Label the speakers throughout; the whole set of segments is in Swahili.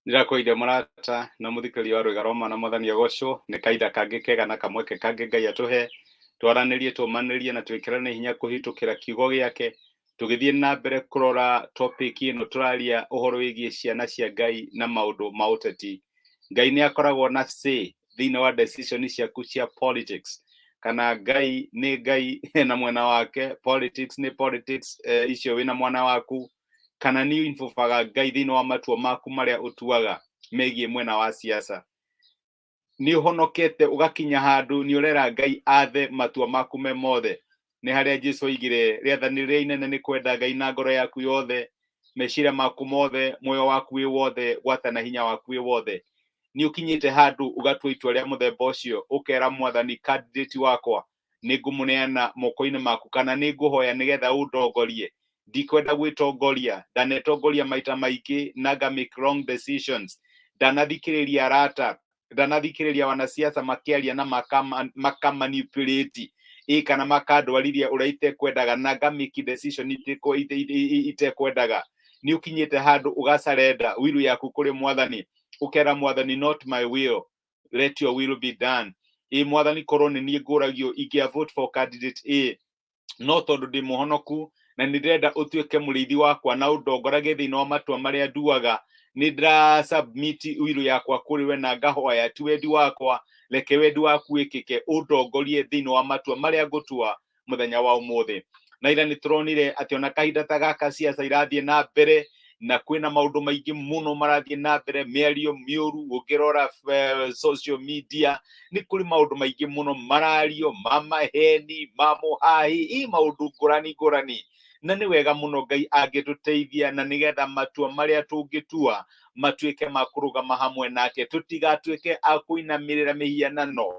Speaker 1: Ndirakoire marata na muthikari wa rwega roma na mwathani agocwo ni kaida kangi kega na kamweke kangi Ngai atuhe twaranirie tumanirie na twikirane hinya kuhitukira kiugo giake tugithie na mbere kurora topic ino turaria uhoro wigie ciana cia Ngai na maundu ma ũteti. Ngai ni akoragwo na say thĩinĩ wa decision ciaku cia politics, kana Ngai ni Ngai na mwena wake, politics ni politics icio wina mwana waku, kana ni infofaga Ngai thĩinĩ wa matua maku maria utuaga megie mwena wa siasa. Ni uhonokete ugakinya handu ni urera Ngai athe matua maku me mothe. Ni haria Jesu oigire rĩathani rĩrĩa inene ni kwenda Ngai na ngoro yaku yothe, meciria maku mothe, moyo waku wi wothe, gwata na hinya waku wi wothe. Ni ukinyite handu ugatua itua rĩa muthemba ũcio, ukera mwathani candidate wakwa ni ngumuneana moko-inĩ maku, kana ni nguhoya nigetha undongorie. Ndikwenda gwitongoria, ndanetongoria maita maingĩ na nga make wrong decisions. Ndanathikĩrĩria arata, ndanathikĩrĩria wanasiasa makiaria na makamanipulate kana makandwarithia ũrĩa itekwendaga na nga make decision itekwendaga. Ni ukinyite handu ugasarenda wiru yaku kũrĩ mwathani, ukera mwathani not my will, let your will be done. Mwathani korwo nĩ niĩ ngũragio ingĩa vote for candidate A, no tondũ ndĩ mũhonoku na nĩ ndĩrenda ũtuĩke mũrĩithi wakwa na ũndongoragie thĩinĩ wa matua marĩa nduaga, nĩ ndĩra submit wiru yakwa kũrĩ we na ngahoya ti wendi wakwa, reke wendi waku wĩkĩke, ũndongorie thĩinĩ wa matua marĩa ngũtua mũthenya wa ũmũthĩ. Na ira nĩ tũronire atĩ ona kahinda ta gaka ciaca irathiĩ na mbere na kwĩna maũndũ maingĩ mũno marathiĩ na mbere, mĩario mĩũru ũngĩrora social media, nĩ kũrĩ maũndũ maingĩ mũno marario, ma maheni, ma mũhahi, maũndũ ngũrani. Na nĩ wega mũno Ngai angĩtũteithia na nigetha matua marĩa tũngĩtua matuĩke ma kũrũgama hamwe nake, tũtigatuĩke a kũinamĩrĩra mĩhianano,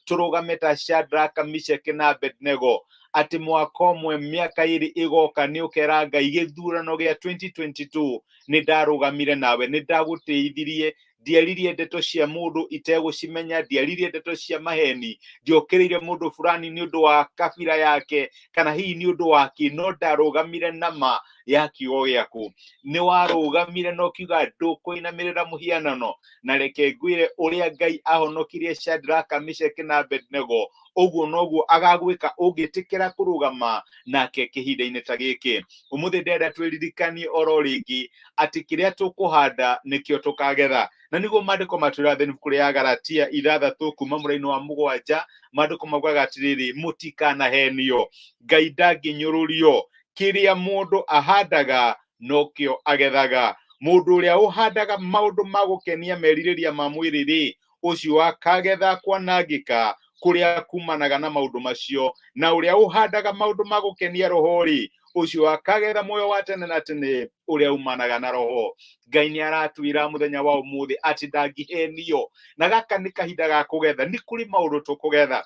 Speaker 1: tũrũgame ta Shadraka, Meshaki na Abednego, atĩ mwaka ũmwe mĩaka ĩrĩ ĩgoka nĩ ũkera Ngai gĩthurano gĩa 2022 nĩ ndarũgamire nawe, nĩ ndagũteithirie, ndiaririe ndeto cia mũndũ itegũcimenya, ndiaririe ndeto cia maheni, ndiokĩrĩire mũndũ fulani nĩ ũndũ wa kabira yake kana hihi nĩ ũndũ wake, no ndarũgamire na ma ya kiugo gĩaku. Nĩ warũgamire na ũkiuga ndũkũinamĩrĩra mũhianano, na reke ngwĩre ũrĩa Ngai ahonokirie Shadraka, Meshaki na Abednego, ũguo noguo agagwĩka ũngĩtĩkĩra kũrũgama nake kĩhinda-inĩ ta gĩkĩ. Ũmũthĩ ndĩrenda twĩririkanie oro rĩngĩ atĩ kĩrĩa tũkũhanda nĩkĩo tũkagetha. Na nĩguo maandĩko matwĩra thĩinĩ ibuku rĩa Galatia 6 kuma mũraini wa 7, maandĩko maugaga atĩrĩrĩ, mũtikanahenio, Ngai ndangĩnyũrũrio, kĩrĩa mũndũ ahandaga nokĩo agethaga. Mũndũ ũrĩa ũhandaga maũndũ ma gũkenia merirĩria ma mwĩrĩ-rĩ, ũcio akagetha kwanangĩka kũrĩa kumanaga na maũndũ macio, na ũrĩa ũhandaga maũndũ ma gũkenia roho-rĩ, ũcio akagetha muoyo wa tene na tene ũrĩa umanaga na roho. Ngai nĩ aratwĩra mũthenya wa ũmũthĩ atĩ ndangĩhenio, na gaka nĩ kahinda ga kũgetha. Nĩ kũrĩ maũndũ tũkũgetha.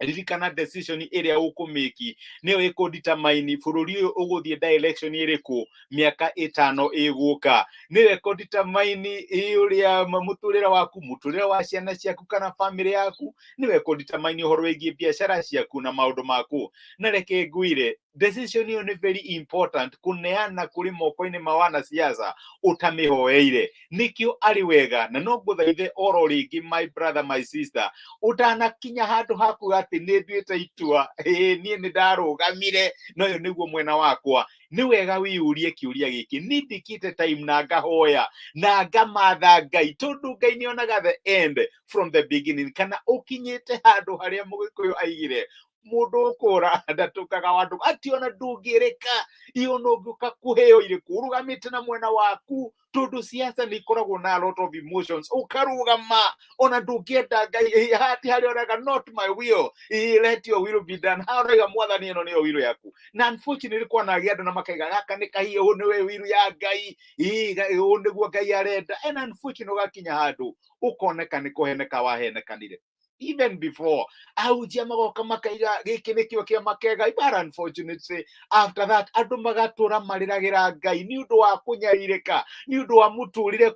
Speaker 1: Ririkana decision ĩrĩa ũkũmĩki nĩyo ĩkũdetermine bũrũri ũyũ ũgũthiĩ direction ĩrĩkũ mĩaka 5 ĩgũka. Nĩyo ĩkũdetermine ũrĩa mũtũrĩre waku, mũtũrĩre wa ciana ciaku kana family yaku, nĩyo ĩkũdetermine ũhoro wĩgiĩ biacara ciaku na maũndũ maku. Na reke ngwĩre decision ĩyo nĩ very important kũneana kũrĩ moko-inĩ ma wanasiasa ũtamĩhoeire. Nĩkĩo arĩ wega na no ngũthaithe oro rĩngĩ my brother my sister, ũtanakinya handũ hakuga atĩ nĩ nduĩte itua, niĩ nĩ ndarũgamire na ũyũ nĩguo mwena wakwa, nĩ wega wĩyũrie kĩũria gĩkĩ. Nĩ ndĩkĩte time na ngahoya na ngamatha Ngai, tondũ Ngai nĩ onaga the end from the beginning, kana ũkinyĩte handũ harĩa Mũgĩkũyũ aigire mũndũ ũkũra ndatũkaga wandũ ati ona ndũngĩrĩka, ona ũngĩũka kũheo irĩkũ, ũrũgamĩte na mwena waku, tondũ siasa nĩ ikoragwo na a lot of emotions, ũkarũgama ona ndũngĩenda Ngai, hati harĩa ũraga not my will, let your will be done, harĩa mwathani ĩno nĩyo will yaku. Na unfortunately kwanagĩa andũ na makaiga gaka nĩ kahiĩ, ũũ nĩwe will ya Ngai, ũũ nĩguo Ngai arenda, and unfortunately ũgakinya handũ ũkoneka nĩ kũheneka wahenekanire. even before aujia magoka makaiga giki nikio kia makega, but unfortunately after that andu magatura mariragira Ngai ni undu wa kunyaririka, ni undu wa muturire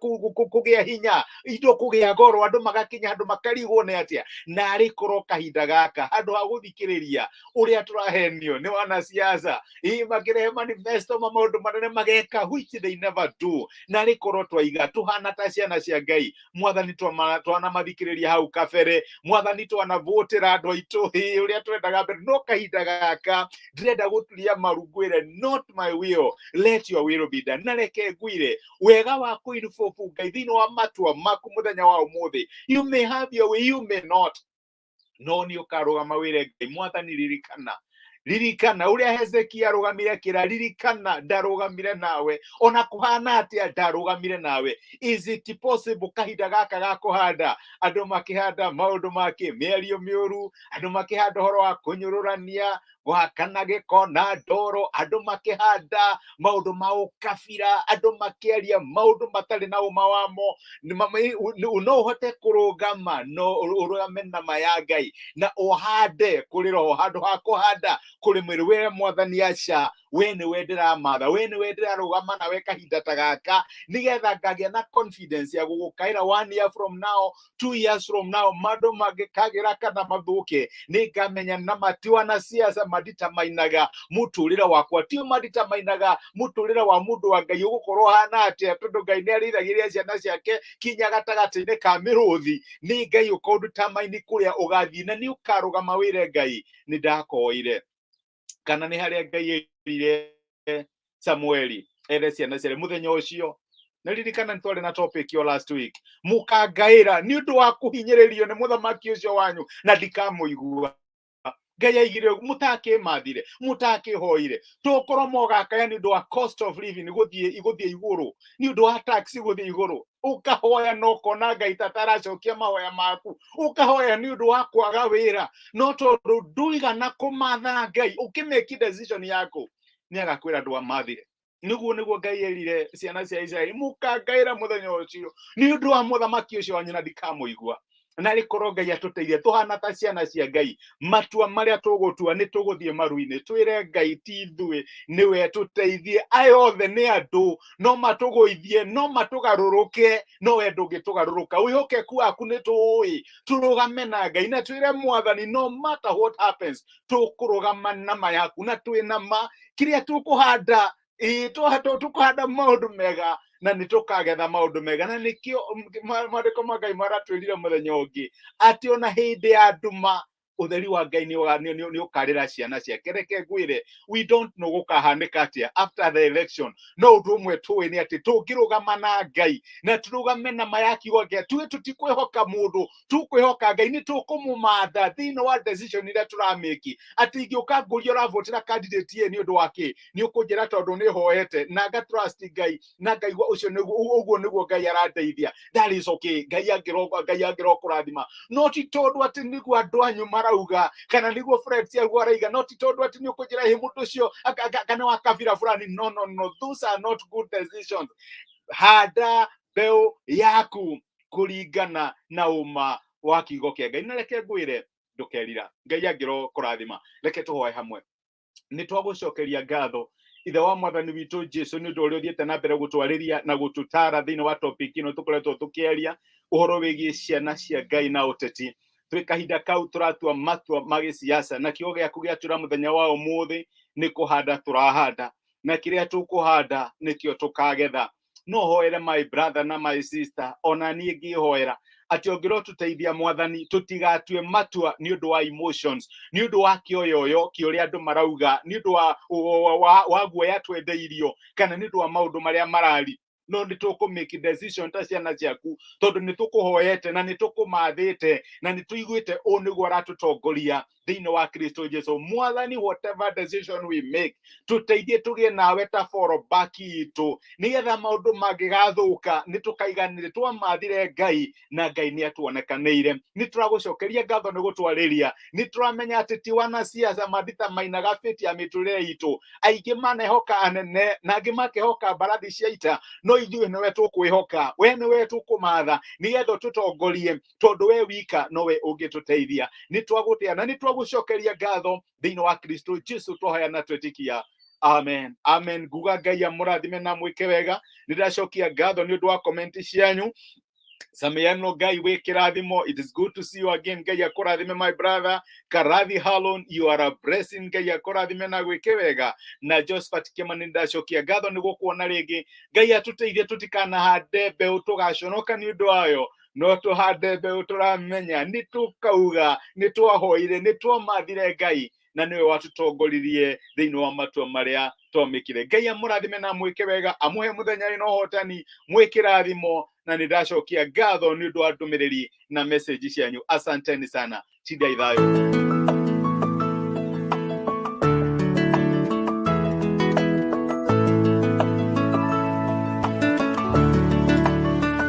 Speaker 1: kugia hinya, indo kugia goro, andu magakinya andu makarigwo ni atia na ari korwo kahinda gaka andu ha guthikiriria uria turahenio ni wana siasa makirehe manifesto maundu manene mageka which they never do, na ari korwo twaiga tuhana ta ciana cia Ngai, mwathani twana mathikiriria hau kabere, mwathani twanavotera andu aitu uria twendaga mbere, no kahinda gaka ndirenda guturia marungwire, not my will, let your will be done. Na reke ngwire wega wa kuinfofu Ngai thĩinĩ wa matua maku muthenya wa umuthi, you may have your way, you may not, no ni ukarugama wire Ngai. Mwathani ririkana uria Hezekia arugamire kira, ririkana ndarugamire nawe, ona kuhana atia ndarugamire nawe. Is it possible kahinda gaka ga kuhanda andu makihanda maundu make mĩario mĩũru, andu makihanda horo wa kunyururania gwakana gĩko na ndoro, andu makihanda maundu ma ukabira, andu makiaria maundu matari na uma wamo, no uhote kurugama, no urugame na maya Ngai na uhande kuri roho handu ha kuhanda kuri mwĩrĩ. We mwathani aca, we ni we ndĩramatha, we ni we ndĩrarugama nawe kahinda ta gaka, nigetha ngagĩa na confidence ya gugukaira 1 year from now, 2 years from now, mandu mangĩkagira kana mathuke, ni ngamenya na matua na siasa maditamainaga muturire wakwa, tio maditamainaga muturire wa mundu wa Ngai ugukorwo hana atia, tondu Ngai ni arithagiria ciana ciake kinya gatagati-ini ka mĩrũthi. Ni Ngai ukondutamaini kuria ugathii, na ni ukarugama wire Ngai ni ndakoire. Kana ni haria Ngai erire Samueli ere ciana ciake muthenya ucio, na ririkana ntwari na topic yo last week, mukangaira ni undu wa kuhinyiririo ni muthamaki ucio wanyu na ndikamuigua. Ngai aigire mutakimathire, mutakihoire, tukorwo mogakaya ni undu wa cost of living guthie iguru, ni undu wa tax guthie iguru, ukahoya no kona Ngai tataracokia mahoya maku, ukahoya ni undu wa kwaga wira, no tondu nduigana kumatha Ngai, ukimeki decision yako ni agakwira andu amathire. Niguo Ngai erire ciana cia Israeli, mukangaira muthenya ucio ni undu wa muthamaki ucio wanyu na ndikamuigua. Na rikorwo Ngai atuteithie tuhana ta ciana cia Ngai, matua maria tugutua ni tuguthie maru-ini, twire Ngai ti ithui, niwe tuteithie. Ayothe ni andu no matuguithie, no matugaruruke, no we ndungitugaruruka. Wihokeku waku ni tuui turugame na Ngai, na twire mwathani no matter what happens tukurugama na mayaku, na twina ma kiria tukuhanda tukuhanda maundu mega na ni tukagetha maundu mega. Na nikio mandiko ma Ngai maratwirire muthenya ungi ati ona hindi ya nduma utheri wa Ngai ni ukarira ciana ciake. Reke ngwire, we don't know gukahanika atia after the election, no undu umwe tuwi ni ati tungirugama na Ngai na turugame na mayaki wake, tuwe tutikwihoka mundu, tukwihoka Ngai, ni tukumumatha thĩinĩ wa decision iria turameki. Ati ingiuka nguria uravotera candidate ye ni undu wake, ni ukunjira tondu ni hoete na nga trust Ngai, na Ngai ucio uguo niguo Ngai arandeithia. That is okay. Ngai angiro kurathima, no ti tondu ati niguo andu anyu marauga, kana niguo friends yaguo araiga, no ti tondu ati ni ukunjira he mundu ucio kana wa kabira fulani. No, those are not good decisions. Handa mbeu yaku kuringana na uma wa kiugo kia Ngai. Na reke ngwire ndukerira, Ngai angiro kurathima. Reke tuhoe hamwe. Ni twagucokeria ngatho ithe wa mwathani witu Jesu ni undu uria uthiete na mbere gutwariria na gututara thiini wa topic ino tukoretwo tukiaria uhoro wigie ciana cia Ngai na ũteti. Twi kahinda kau turatua matua ma gĩsiasa, na kiugo giaku giatura muthenya wa umuthi ni kuhanda turahanda, na kiria tukuhanda nikio tukagetha. No hoere my brother na my sister, ona nie ngihoera ati ongiro tuteithia mwathani tutigatue matua ni undu wa emotions, ni undu wa kioyoyo kiuria andu marauga, ni undu wa guoya twendeirio, kana ni undu wa maundu maria marari. No ni tukumake decision ta ciana ciaku, tondu ni tukuhoete na ni tukumathite na ni tuiguite o niguo aratutongoria thĩinĩ wa Kristo Jesu. Mwathani, whatever decision we make, tuteithie tugie nawe ta foro baki itu, nigetha maundu mangigathuka nitukaiganire twamathire Ngai na Ngai ni atuonekanire. Ni turagucokeria ngatho ni gutwariria, ni turamenya ati ti wana siasa madita mainaga fiti ya miturire itu, aingi manehoka anene na angi makehoka mbarathi cia ita, no ithuĩ niwe tukwihoka, we niwe tukumatha nigetha tutongorie, tondu we wika nowe ungituteithia. Ni twagutia na ni twagucokeria ngatho thĩinĩ wa Kristo Jesu twahoya na twetikia. Amen. Amen. Nguga Ngai amũrathime na mwĩke wega. Nĩndacokia ngatho nĩ ũndũ wa komenti cianyu. Samiano Ngai wĩ kĩrathimo. It is good to see you again. Ngai akũrathime my brother. Karathi Halon, you are a blessing. Ngai akũrathime na gwĩke wega. Na Josephat Kimani nĩndacokia ngatho nĩ gũkuona rĩngĩ. Ngai atũteithie tũtikanahande mbeũ tũgaconoka nĩ ũndũ wayo, no tũhande mbeũ tũramenya nĩ tũkauga, nĩ twahoire, nĩ twamathire Ngai na niwe watutongoririe thĩinĩ wa matua marĩa twamĩkire. Ngai amũrathime na mwĩke wega, amũhe mũthenya wĩna ũhotani, mwĩkĩrathimo, na nĩndacokia ngatho nĩ ũndũ wa ndũmĩrĩri na message cianyu. Asanteni sana. Tidai thayo.